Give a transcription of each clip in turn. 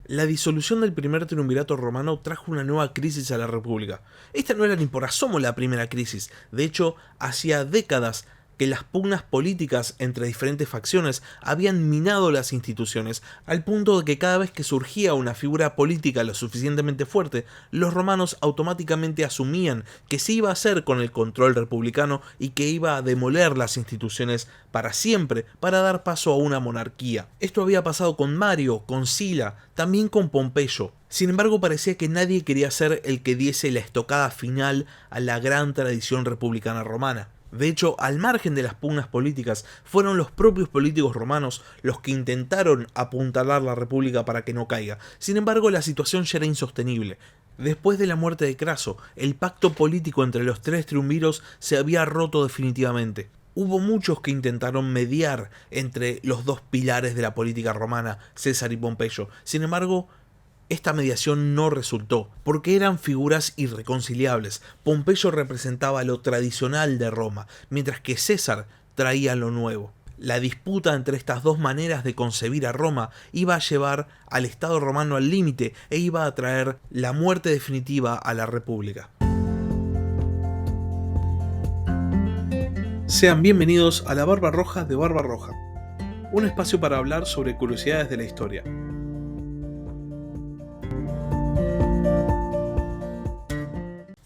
La disolución del primer triunvirato romano trajo una nueva crisis a la República. Esta no era ni por asomo la primera crisis, de hecho, hacía décadas que las pugnas políticas entre diferentes facciones habían minado las instituciones, al punto de que cada vez que surgía una figura política lo suficientemente fuerte, los romanos automáticamente asumían que se iba a hacer con el control republicano y que iba a demoler las instituciones para siempre para dar paso a una monarquía. Esto había pasado con Mario, con Sila, también con Pompeyo. Sin embargo, parecía que nadie quería ser el que diese la estocada final a la gran tradición republicana romana. De hecho, al margen de las pugnas políticas, fueron los propios políticos romanos los que intentaron apuntalar la república para que no caiga. Sin embargo, la situación ya era insostenible. Después de la muerte de Craso, el pacto político entre los tres triunviros se había roto definitivamente. Hubo muchos que intentaron mediar entre los dos pilares de la política romana, César y Pompeyo. Sin embargo, esta mediación no resultó, porque eran figuras irreconciliables. Pompeyo representaba lo tradicional de Roma, mientras que César traía lo nuevo. La disputa entre estas dos maneras de concebir a Roma iba a llevar al Estado romano al límite e iba a traer la muerte definitiva a la República. Sean bienvenidos a La Barba Roja de Barba Roja, un espacio para hablar sobre curiosidades de la historia.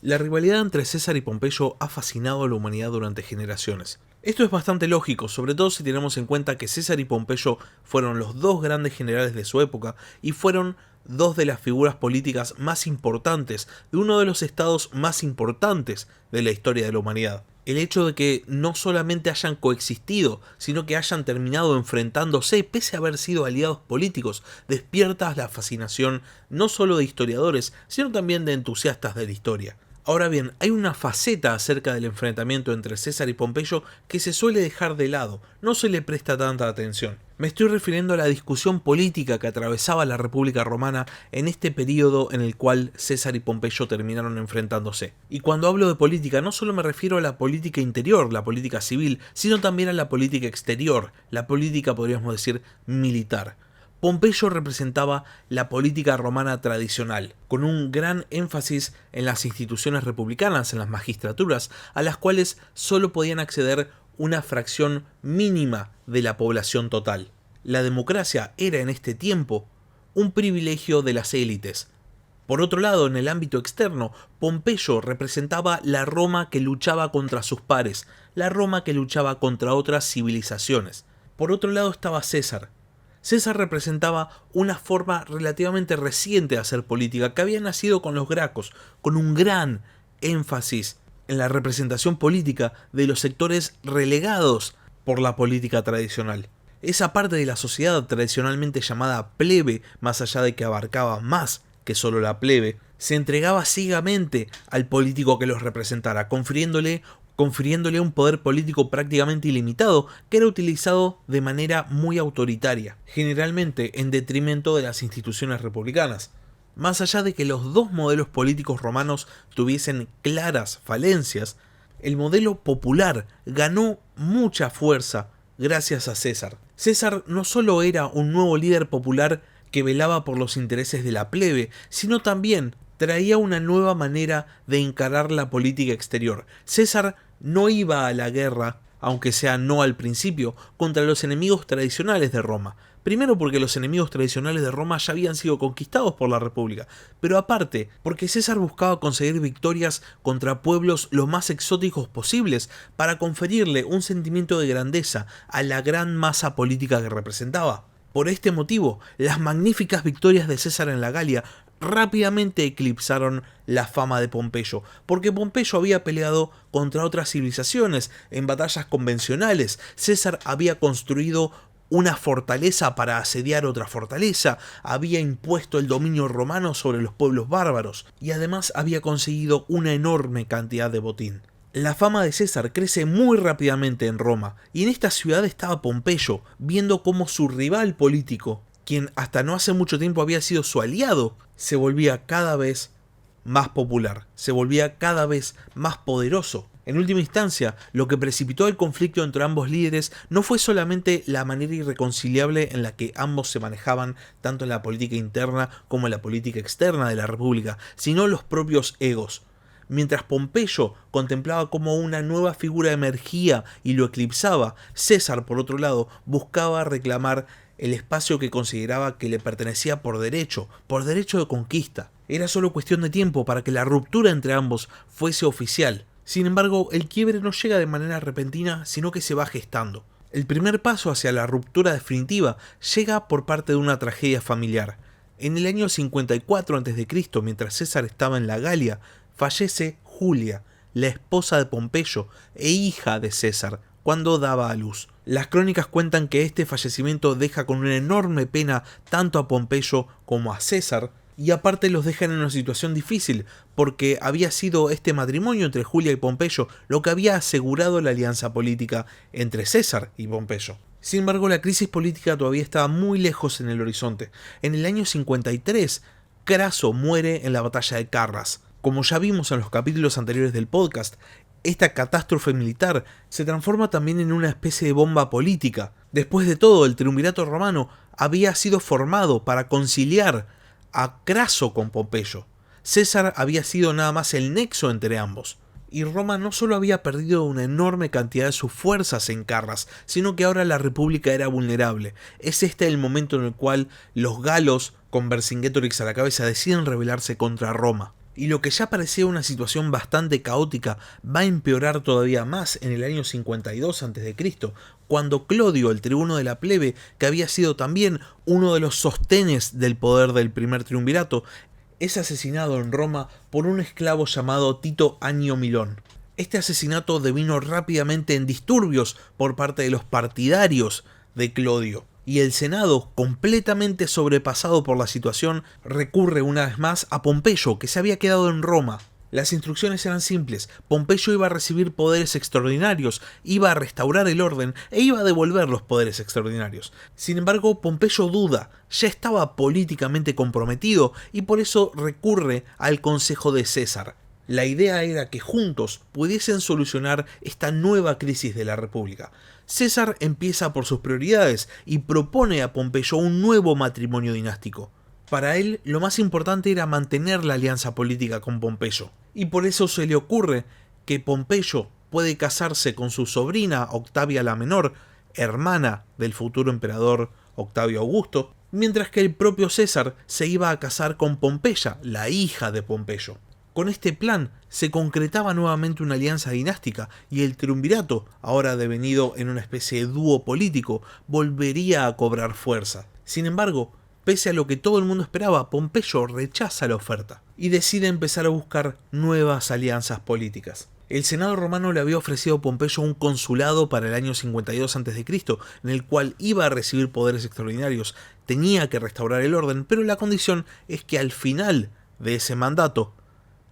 La rivalidad entre César y Pompeyo ha fascinado a la humanidad durante generaciones. Esto es bastante lógico, sobre todo si tenemos en cuenta que César y Pompeyo fueron los dos grandes generales de su época y fueron dos de las figuras políticas más importantes de uno de los estados más importantes de la historia de la humanidad. El hecho de que no solamente hayan coexistido, sino que hayan terminado enfrentándose pese a haber sido aliados políticos, despierta la fascinación no solo de historiadores, sino también de entusiastas de la historia. Ahora bien, hay una faceta acerca del enfrentamiento entre César y Pompeyo que se suele dejar de lado, no se le presta tanta atención. Me estoy refiriendo a la discusión política que atravesaba la República Romana en este periodo en el cual César y Pompeyo terminaron enfrentándose. Y cuando hablo de política, no solo me refiero a la política interior, la política civil, sino también a la política exterior, la política, podríamos decir, militar. Pompeyo representaba la política romana tradicional, con un gran énfasis en las instituciones republicanas, en las magistraturas, a las cuales solo podían acceder una fracción mínima de la población total. La democracia era en este tiempo un privilegio de las élites. Por otro lado, en el ámbito externo, Pompeyo representaba la Roma que luchaba contra sus pares, la Roma que luchaba contra otras civilizaciones. Por otro lado estaba César. César representaba una forma relativamente reciente de hacer política que había nacido con los gracos, con un gran énfasis en la representación política de los sectores relegados por la política tradicional. Esa parte de la sociedad tradicionalmente llamada plebe, más allá de que abarcaba más que solo la plebe, se entregaba ciegamente al político que los representara, confiriéndole un poder político prácticamente ilimitado que era utilizado de manera muy autoritaria, generalmente en detrimento de las instituciones republicanas. Más allá de que los dos modelos políticos romanos tuviesen claras falencias, el modelo popular ganó mucha fuerza gracias a César. César no solo era un nuevo líder popular que velaba por los intereses de la plebe, sino también traía una nueva manera de encarar la política exterior. César no iba a la guerra, aunque sea no al principio, contra los enemigos tradicionales de Roma. Primero porque los enemigos tradicionales de Roma ya habían sido conquistados por la República, pero aparte porque César buscaba conseguir victorias contra pueblos lo más exóticos posibles para conferirle un sentimiento de grandeza a la gran masa política que representaba. Por este motivo, las magníficas victorias de César en la Galia rápidamente eclipsaron la fama de Pompeyo, porque Pompeyo había peleado contra otras civilizaciones en batallas convencionales. César había construido una fortaleza para asediar otra fortaleza, había impuesto el dominio romano sobre los pueblos bárbaros y además había conseguido una enorme cantidad de botín. La fama de César crece muy rápidamente en Roma, y en esta ciudad estaba Pompeyo, viendo cómo su rival político, quien hasta no hace mucho tiempo había sido su aliado, se volvía cada vez más popular, se volvía cada vez más poderoso. En última instancia, lo que precipitó el conflicto entre ambos líderes no fue solamente la manera irreconciliable en la que ambos se manejaban tanto en la política interna como en la política externa de la República, sino los propios egos. Mientras Pompeyo contemplaba cómo una nueva figura emergía y lo eclipsaba, César, por otro lado, buscaba reclamar el espacio que consideraba que le pertenecía por derecho de conquista. Era solo cuestión de tiempo para que la ruptura entre ambos fuese oficial. Sin embargo, el quiebre no llega de manera repentina, sino que se va gestando. El primer paso hacia la ruptura definitiva llega por parte de una tragedia familiar. En el año 54 a.C., mientras César estaba en la Galia, fallece Julia, la esposa de Pompeyo e hija de César, cuando daba a luz. Las crónicas cuentan que este fallecimiento deja con una enorme pena tanto a Pompeyo como a César, y aparte los dejan en una situación difícil, porque había sido este matrimonio entre Julia y Pompeyo lo que había asegurado la alianza política entre César y Pompeyo. Sin embargo, la crisis política todavía estaba muy lejos en el horizonte. En el año 53, Craso muere en la batalla de Carras. Como ya vimos en los capítulos anteriores del podcast, esta catástrofe militar se transforma también en una especie de bomba política. Después de todo, el triunvirato romano había sido formado para conciliar a Craso con Pompeyo. César había sido nada más el nexo entre ambos. Y Roma no solo había perdido una enorme cantidad de sus fuerzas en Carras, sino que ahora la república era vulnerable. Es este el momento en el cual los galos, con Vercingetorix a la cabeza, deciden rebelarse contra Roma. Y lo que ya parecía una situación bastante caótica va a empeorar todavía más en el año 52 a.C., cuando Clodio, el tribuno de la plebe, que había sido también uno de los sostenes del poder del primer triunvirato, es asesinado en Roma por un esclavo llamado Tito Annio Milón. Este asesinato devino rápidamente en disturbios por parte de los partidarios de Clodio, y el Senado, completamente sobrepasado por la situación, recurre una vez más a Pompeyo, que se había quedado en Roma. Las instrucciones eran simples: Pompeyo iba a recibir poderes extraordinarios, iba a restaurar el orden e iba a devolver los poderes extraordinarios. Sin embargo, Pompeyo duda, ya estaba políticamente comprometido y por eso recurre al consejo de César. La idea era que juntos pudiesen solucionar esta nueva crisis de la República. César empieza por sus prioridades y propone a Pompeyo un nuevo matrimonio dinástico. Para él, lo más importante era mantener la alianza política con Pompeyo, y por eso se le ocurre que Pompeyo puede casarse con su sobrina Octavia la Menor, hermana del futuro emperador Octavio Augusto, mientras que el propio César se iba a casar con Pompeya, la hija de Pompeyo. Con este plan se concretaba nuevamente una alianza dinástica y el triunvirato, ahora devenido en una especie de dúo político, volvería a cobrar fuerza. Sin embargo, pese a lo que todo el mundo esperaba, Pompeyo rechaza la oferta y decide empezar a buscar nuevas alianzas políticas. El Senado romano le había ofrecido a Pompeyo un consulado para el año 52 a.C., en el cual iba a recibir poderes extraordinarios, tenía que restaurar el orden, pero la condición es que al final de ese mandato,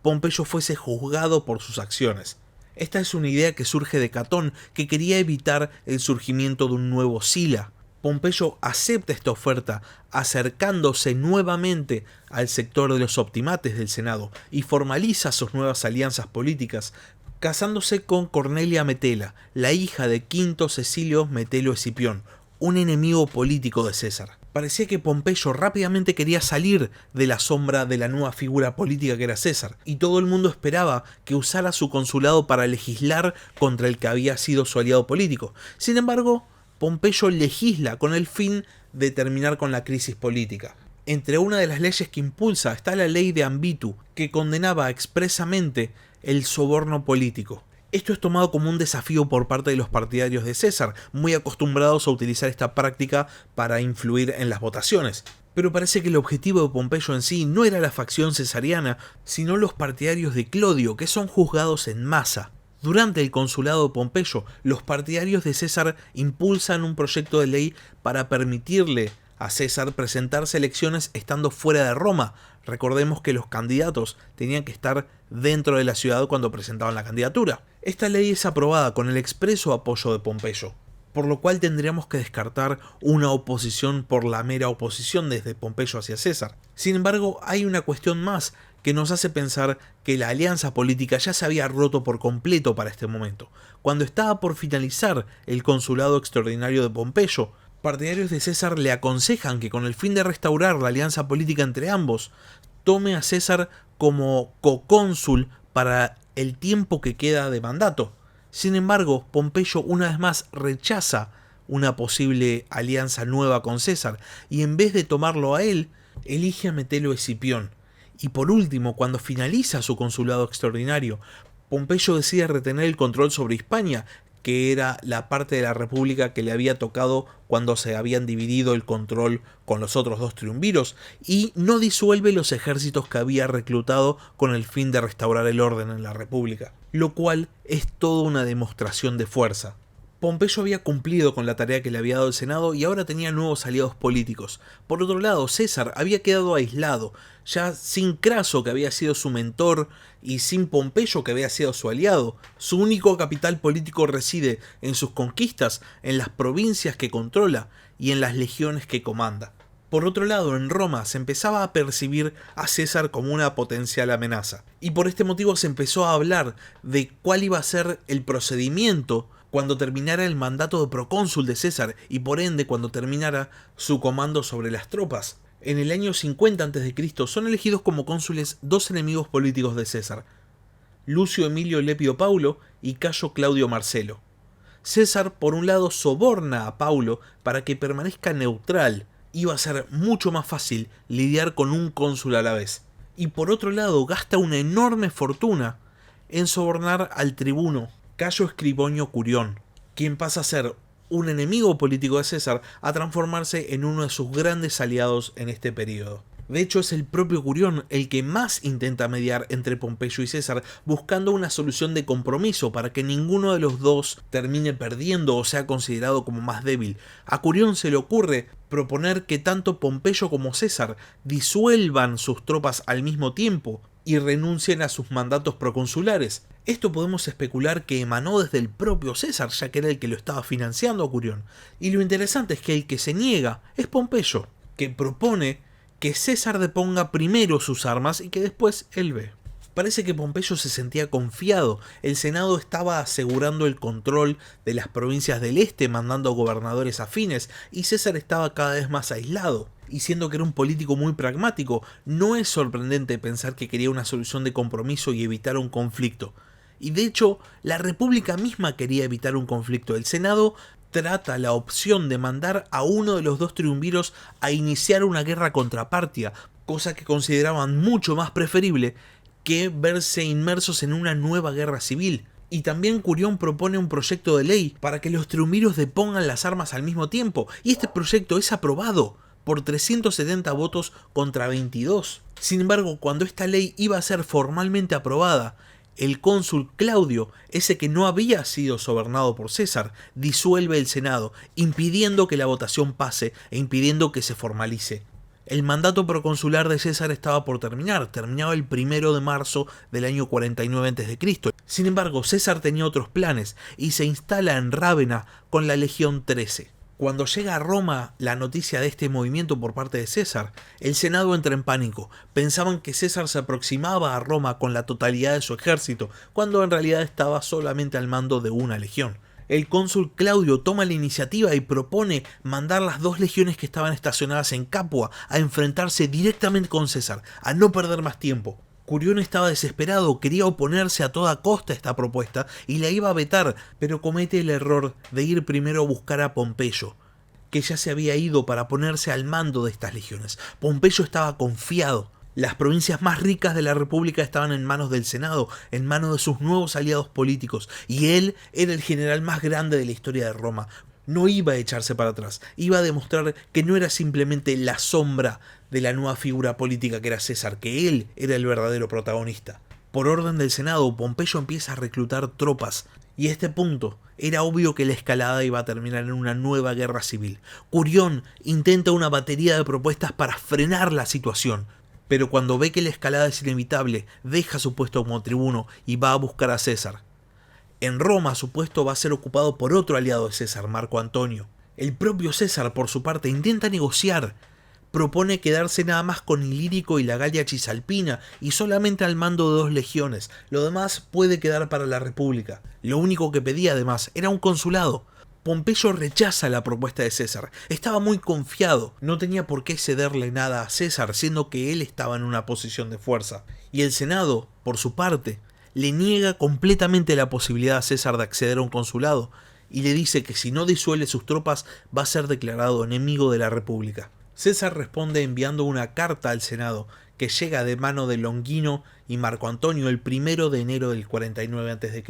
Pompeyo fuese juzgado por sus acciones. Esta es una idea que surge de Catón, que quería evitar el surgimiento de un nuevo Sila. Pompeyo acepta esta oferta, acercándose nuevamente al sector de los optimates del Senado y formaliza sus nuevas alianzas políticas, casándose con Cornelia Metela, la hija de Quinto Cecilio Metelo Escipión, un enemigo político de César. Parecía que Pompeyo rápidamente quería salir de la sombra de la nueva figura política que era César, y todo el mundo esperaba que usara su consulado para legislar contra el que había sido su aliado político. Sin embargo, Pompeyo legisla con el fin de terminar con la crisis política. Entre una de las leyes que impulsa está la ley de Ambitu, que condenaba expresamente el soborno político. Esto es tomado como un desafío por parte de los partidarios de César, muy acostumbrados a utilizar esta práctica para influir en las votaciones. Pero parece que el objetivo de Pompeyo en sí no era la facción cesariana, sino los partidarios de Clodio, que son juzgados en masa. Durante el consulado de Pompeyo, los partidarios de César impulsan un proyecto de ley para permitirle a César presentarse a elecciones estando fuera de Roma. Recordemos que los candidatos tenían que estar dentro de la ciudad cuando presentaban la candidatura. Esta ley es aprobada con el expreso apoyo de Pompeyo, por lo cual tendríamos que descartar una oposición por la mera oposición desde Pompeyo hacia César. Sin embargo, hay una cuestión más que nos hace pensar que la alianza política ya se había roto por completo para este momento. Cuando estaba por finalizar el consulado extraordinario de Pompeyo, partidarios de César le aconsejan que con el fin de restaurar la alianza política entre ambos, tome a César como cocónsul para el tiempo que queda de mandato. Sin embargo, Pompeyo una vez más rechaza una posible alianza nueva con César y en vez de tomarlo a él, elige a Metelo Escipión. Y por último, cuando finaliza su consulado extraordinario, Pompeyo decide retener el control sobre Hispania, que era la parte de la república que le había tocado cuando se habían dividido el control con los otros dos triunviros, y no disuelve los ejércitos que había reclutado con el fin de restaurar el orden en la república, lo cual es toda una demostración de fuerza. Pompeyo había cumplido con la tarea que le había dado el Senado y ahora tenía nuevos aliados políticos. Por otro lado, César había quedado aislado, ya sin Craso, que había sido su mentor, y sin Pompeyo, que había sido su aliado. Su único capital político reside en sus conquistas, en las provincias que controla y en las legiones que comanda. Por otro lado, en Roma se empezaba a percibir a César como una potencial amenaza, y por este motivo se empezó a hablar de cuál iba a ser el procedimiento cuando terminara el mandato de procónsul de César y por ende cuando terminara su comando sobre las tropas. En el año 50 a.C. son elegidos como cónsules dos enemigos políticos de César, Lucio Emilio Lepio Paulo y Cayo Claudio Marcelo. César, por un lado, soborna a Paulo para que permanezca neutral. Iba a ser mucho más fácil lidiar con un cónsul a la vez. Y por otro lado, gasta una enorme fortuna en sobornar al tribuno Cayo Escribonio Curión, quien pasa a ser un enemigo político de César a transformarse en uno de sus grandes aliados en este periodo. De hecho, es el propio Curión el que más intenta mediar entre Pompeyo y César, buscando una solución de compromiso para que ninguno de los dos termine perdiendo o sea considerado como más débil. A Curión se le ocurre proponer que tanto Pompeyo como César disuelvan sus tropas al mismo tiempo y renuncien a sus mandatos proconsulares. Esto podemos especular que emanó desde el propio César, ya que era el que lo estaba financiando a Curión. Y lo interesante es que el que se niega es Pompeyo, que propone que César deponga primero sus armas y que después él ve. Parece que Pompeyo se sentía confiado. El Senado estaba asegurando el control de las provincias del este, mandando gobernadores afines, y César estaba cada vez más aislado. Y siendo que era un político muy pragmático, no es sorprendente pensar que quería una solución de compromiso y evitar un conflicto. Y de hecho, la República misma quería evitar un conflicto. El Senado trata la opción de mandar a uno de los dos triunviros a iniciar una guerra contra Partia, cosa que consideraban mucho más preferible que verse inmersos en una nueva guerra civil. Y también Curión propone un proyecto de ley para que los triunviros depongan las armas al mismo tiempo, y este proyecto es aprobado por 370 votos contra 22. Sin embargo, cuando esta ley iba a ser formalmente aprobada, el cónsul Claudio, ese que no había sido sobornado por César, disuelve el Senado, impidiendo que la votación pase e impidiendo que se formalice. El mandato proconsular de César estaba por terminaba el 1 de marzo del año 49 a.C. Sin embargo, César tenía otros planes y se instala en Rávena con la Legión 13. Cuando llega a Roma la noticia de este movimiento por parte de César, el Senado entra en pánico. Pensaban que César se aproximaba a Roma con la totalidad de su ejército, cuando en realidad estaba solamente al mando de una legión. El cónsul Claudio toma la iniciativa y propone mandar las dos legiones que estaban estacionadas en Capua a enfrentarse directamente con César, a no perder más tiempo. Curión estaba desesperado, quería oponerse a toda costa a esta propuesta y la iba a vetar, pero comete el error de ir primero a buscar a Pompeyo, que ya se había ido para ponerse al mando de estas legiones. Pompeyo estaba confiado. Las provincias más ricas de la República estaban en manos del Senado, en manos de sus nuevos aliados políticos, y él era el general más grande de la historia de Roma. No iba a echarse para atrás, iba a demostrar que no era simplemente la sombra de la nueva figura política que era César, que él era el verdadero protagonista. Por orden del Senado, Pompeyo empieza a reclutar tropas, y a este punto era obvio que la escalada iba a terminar en una nueva guerra civil. Curión intenta una batería de propuestas para frenar la situación, pero cuando ve que la escalada es inevitable, deja su puesto como tribuno y va a buscar a César. En Roma su puesto va a ser ocupado por otro aliado de César, Marco Antonio. El propio César, por su parte, intenta negociar, propone quedarse nada más con Ilírico y la Galia Cisalpina y solamente al mando de 2 legiones, lo demás puede quedar para la República. Lo único que pedía además era un consulado. Pompeyo rechaza la propuesta de César, estaba muy confiado, no tenía por qué cederle nada a César, siendo que él estaba en una posición de fuerza. Y el Senado, por su parte, le niega completamente la posibilidad a César de acceder a un consulado, y le dice que si no disuelve sus tropas va a ser declarado enemigo de la República. César responde enviando una carta al Senado, que llega de mano de Longino y Marco Antonio el 1 de enero del 49 a.C.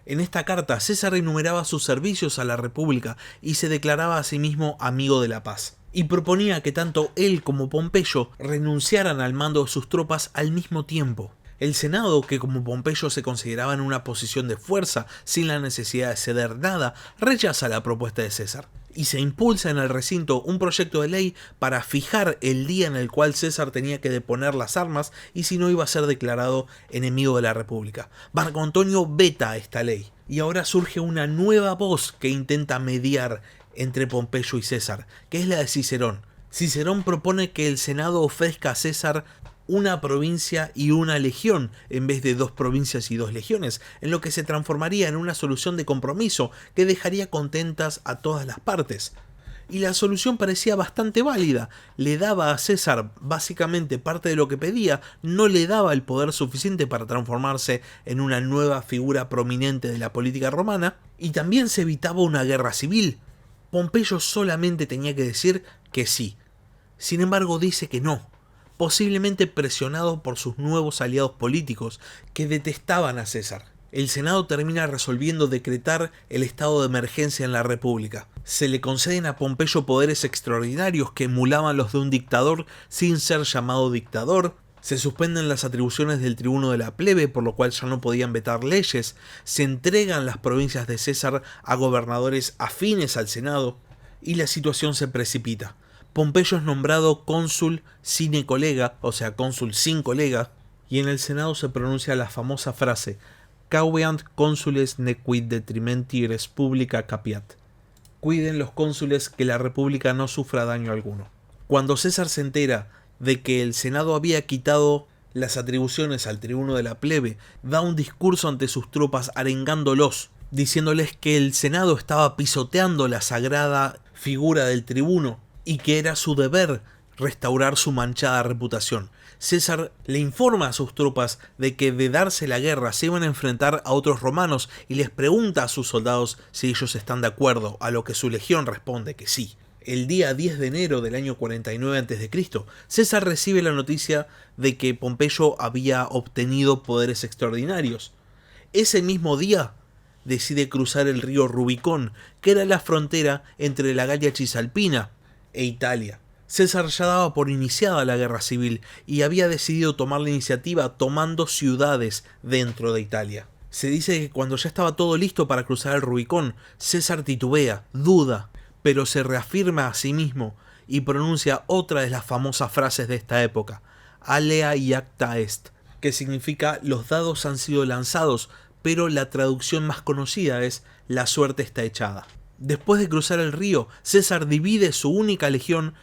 En esta carta, César enumeraba sus servicios a la República y se declaraba a sí mismo amigo de la paz. Y proponía que tanto él como Pompeyo renunciaran al mando de sus tropas al mismo tiempo. El Senado, que como Pompeyo se consideraba en una posición de fuerza sin la necesidad de ceder nada, rechaza la propuesta de César. Y se impulsa en el recinto un proyecto de ley para fijar el día en el cual César tenía que deponer las armas y si no iba a ser declarado enemigo de la República. Marco Antonio veta esta ley y ahora surge una nueva voz que intenta mediar entre Pompeyo y César, que es la de Cicerón. Cicerón propone que el Senado ofrezca a César una provincia y una legión en vez de 2 provincias y 2 legiones, en lo que se transformaría en una solución de compromiso que dejaría contentas a todas las partes. Y la solución parecía bastante válida, le daba a César básicamente parte de lo que pedía, no le daba el poder suficiente para transformarse en una nueva figura prominente de la política romana, y también se evitaba una guerra civil. Pompeyo solamente tenía que decir que sí. Sin embargo, dice que no, posiblemente presionado por sus nuevos aliados políticos que detestaban a César. El Senado termina resolviendo decretar el estado de emergencia en la República. Se le conceden a Pompeyo poderes extraordinarios que emulaban los de un dictador sin ser llamado dictador. Se suspenden las atribuciones del tribuno de la plebe, por lo cual ya no podían vetar leyes. Se entregan las provincias de César a gobernadores afines al Senado. Y la situación se precipita. Pompeyo es nombrado cónsul sine collega, o sea, cónsul sin colega, y en el Senado se pronuncia la famosa frase Caueant consules nequid detrimenti res publica capiat. Cuiden los cónsules que la república no sufra daño alguno. Cuando César se entera de que el Senado había quitado las atribuciones al tribuno de la plebe, da un discurso ante sus tropas arengándolos, diciéndoles que el Senado estaba pisoteando la sagrada figura del tribuno y que era su deber restaurar su manchada reputación. César le informa a sus tropas de que de darse la guerra se iban a enfrentar a otros romanos y les pregunta a sus soldados si ellos están de acuerdo, a lo que su legión responde que sí. El día 10 de enero del año 49 a.C., César recibe la noticia de que Pompeyo había obtenido poderes extraordinarios. Ese mismo día decide cruzar el río Rubicón, que era la frontera entre la Galia Cisalpina e Italia. César ya daba por iniciada la guerra civil y había decidido tomar la iniciativa tomando ciudades dentro de Italia. Se dice que cuando ya estaba todo listo para cruzar el Rubicón, César titubea, duda, pero se reafirma a sí mismo y pronuncia otra de las famosas frases de esta época, alea iacta est, que significa los dados han sido lanzados, pero la traducción más conocida es la suerte está echada. Después de cruzar el río, César divide su única legión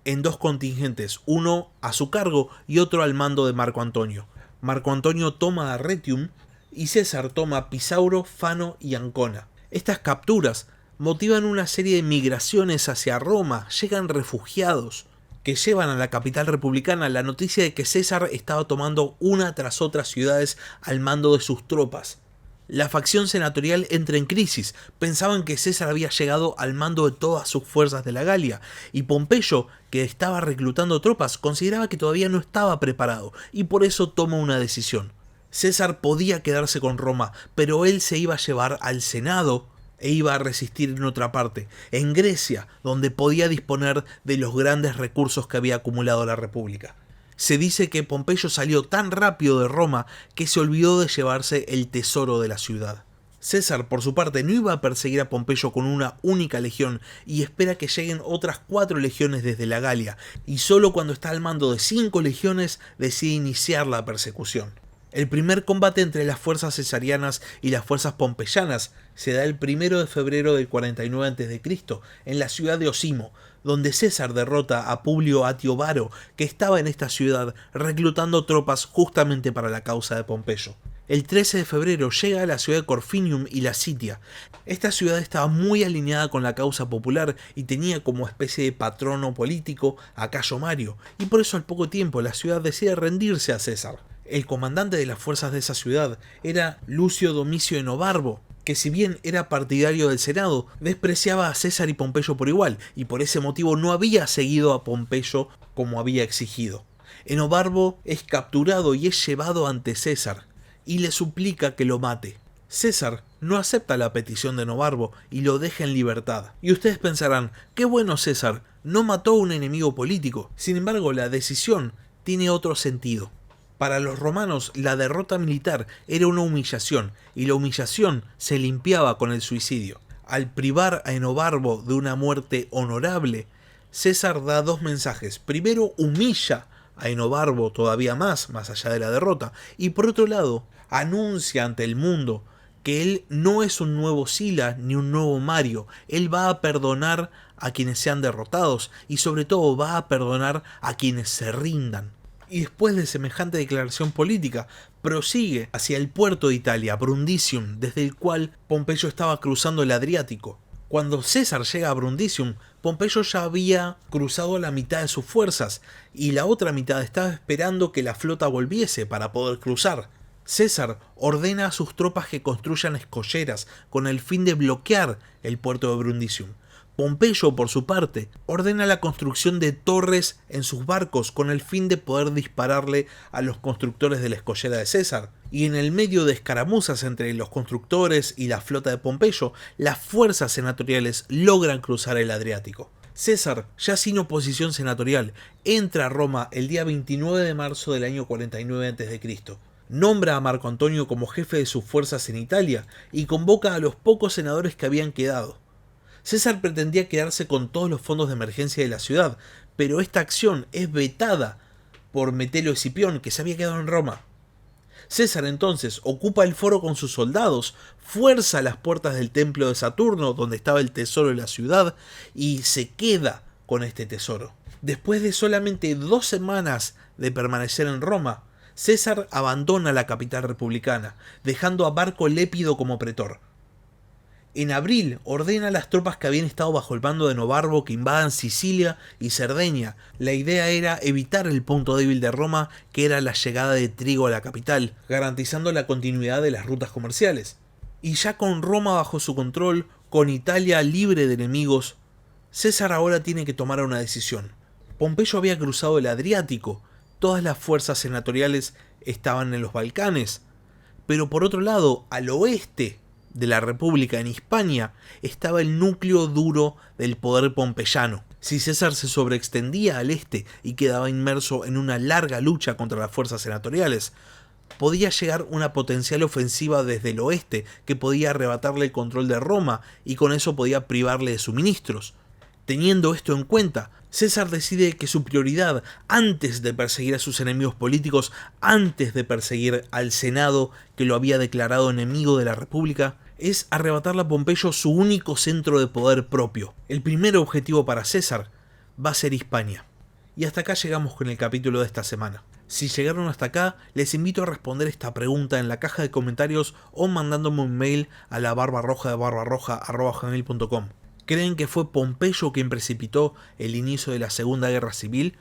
en 2 contingentes, uno a su cargo y otro al mando de Marco Antonio. Marco Antonio toma Arretium y César toma Pisauro, Fano y Ancona. Estas capturas motivan una serie de migraciones hacia Roma, llegan refugiados que llevan a la capital republicana la noticia de que César estaba tomando una tras otra ciudades al mando de sus tropas. La facción senatorial entra en crisis, pensaban que César había llegado al mando de todas sus fuerzas de la Galia, y Pompeyo, que estaba reclutando tropas, consideraba que todavía no estaba preparado, y por eso toma una decisión. César podía quedarse con Roma, pero él se iba a llevar al Senado e iba a resistir en otra parte, en Grecia, donde podía disponer de los grandes recursos que había acumulado la República. Se dice que Pompeyo salió tan rápido de Roma que se olvidó de llevarse el tesoro de la ciudad. César, por su parte, no iba a perseguir a Pompeyo con una única legión y espera que lleguen otras 4 legiones desde la Galia, y solo cuando está al mando de 5 legiones decide iniciar la persecución. El primer combate entre las fuerzas cesarianas y las fuerzas pompeyanas se da el 1 de febrero del 49 a.C. en la ciudad de Osimo, donde César derrota a Publio Atio Varo, que estaba en esta ciudad reclutando tropas justamente para la causa de Pompeyo. El 13 de febrero llega a la ciudad de Corfinium y la sitia. Esta ciudad estaba muy alineada con la causa popular y tenía como especie de patrono político a Cayo Mario, y por eso al poco tiempo la ciudad decide rendirse a César. El comandante de las fuerzas de esa ciudad era Lucio Domicio Enobarbo, que si bien era partidario del Senado, despreciaba a César y Pompeyo por igual, y por ese motivo no había seguido a Pompeyo como había exigido. Enobarbo es capturado y es llevado ante César, y le suplica que lo mate. César no acepta la petición de Enobarbo y lo deja en libertad. Y ustedes pensarán, qué bueno César, no mató a un enemigo político. Sin embargo, la decisión tiene otro sentido. Para los romanos, la derrota militar era una humillación, y la humillación se limpiaba con el suicidio. Al privar a Enobarbo de una muerte honorable, César da dos mensajes. Primero, humilla a Enobarbo todavía más allá de la derrota, y por otro lado, anuncia ante el mundo que él no es un nuevo Sila ni un nuevo Mario. Él va a perdonar a quienes sean derrotados, y sobre todo va a perdonar a quienes se rindan. Y después de semejante declaración política, prosigue hacia el puerto de Italia, Brundisium, desde el cual Pompeyo estaba cruzando el Adriático. Cuando César llega a Brundisium, Pompeyo ya había cruzado la mitad de sus fuerzas, y la otra mitad estaba esperando que la flota volviese para poder cruzar. César ordena a sus tropas que construyan escolleras con el fin de bloquear el puerto de Brundisium. Pompeyo, por su parte, ordena la construcción de torres en sus barcos con el fin de poder dispararle a los constructores de la escollera de César. Y en el medio de escaramuzas entre los constructores y la flota de Pompeyo, las fuerzas senatoriales logran cruzar el Adriático. César, ya sin oposición senatorial, entra a Roma el día 29 de marzo del año 49 a.C. Nombra a Marco Antonio como jefe de sus fuerzas en Italia y convoca a los pocos senadores que habían quedado. César pretendía quedarse con todos los fondos de emergencia de la ciudad, pero esta acción es vetada por Metelo Escipión, que se había quedado en Roma. César entonces ocupa el foro con sus soldados, fuerza las puertas del templo de Saturno, donde estaba el tesoro de la ciudad, y se queda con este tesoro. Después de solamente 2 semanas de permanecer en Roma, César abandona la capital republicana, dejando a Barco Lépido como pretor. En abril ordena a las tropas que habían estado bajo el mando de Enobarbo que invadan Sicilia y Cerdeña. La idea era evitar el punto débil de Roma, que era la llegada de trigo a la capital, garantizando la continuidad de las rutas comerciales. Y ya con Roma bajo su control, con Italia libre de enemigos, César ahora tiene que tomar una decisión. Pompeyo había cruzado el Adriático, todas las fuerzas senatoriales estaban en los Balcanes, pero por otro lado, al oeste de la República, en Hispania, estaba el núcleo duro del poder pompeyano. Si César se sobreextendía al este y quedaba inmerso en una larga lucha contra las fuerzas senatoriales, podía llegar una potencial ofensiva desde el oeste que podía arrebatarle el control de Roma y con eso podía privarle de suministros. Teniendo esto en cuenta, César decide que su prioridad, antes de perseguir a sus enemigos políticos, antes de perseguir al Senado que lo había declarado enemigo de la República, es arrebatarle a Pompeyo su único centro de poder propio. El primer objetivo para César va a ser Hispania. Y hasta acá llegamos con el capítulo de esta semana. Si llegaron hasta acá, les invito a responder esta pregunta en la caja de comentarios o mandándome un mail a la barbarroja@gmail.com. ¿Creen que fue Pompeyo quien precipitó el inicio de la Segunda Guerra Civil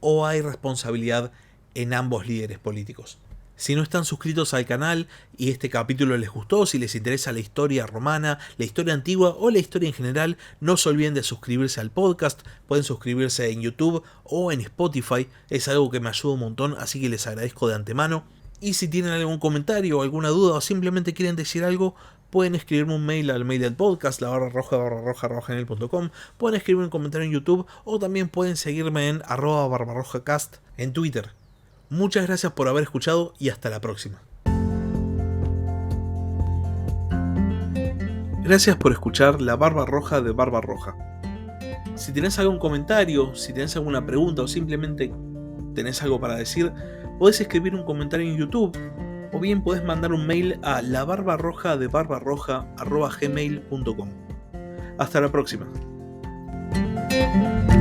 o hay responsabilidad en ambos líderes políticos? Si no están suscritos al canal y este capítulo les gustó, si les interesa la historia romana, la historia antigua o la historia en general, no se olviden de suscribirse al podcast. Pueden suscribirse en YouTube o en Spotify, es algo que me ayuda un montón, así que les agradezco de antemano. Y si tienen algún comentario o alguna duda o simplemente quieren decir algo, pueden escribirme un mail al mail del podcast, la_barbarroja@gmail.com. Pueden escribirme un comentario en YouTube o también pueden seguirme en @barbarrojacast en Twitter. Muchas gracias por haber escuchado y hasta la próxima. Gracias por escuchar La Barba Roja de Barbarroja. Si tenés algún comentario, si tenés alguna pregunta o simplemente tenés algo para decir, podés escribir un comentario en YouTube o bien podés mandar un mail a labarbarrojadebarbarroja@gmail.com. Hasta la próxima. Adiós.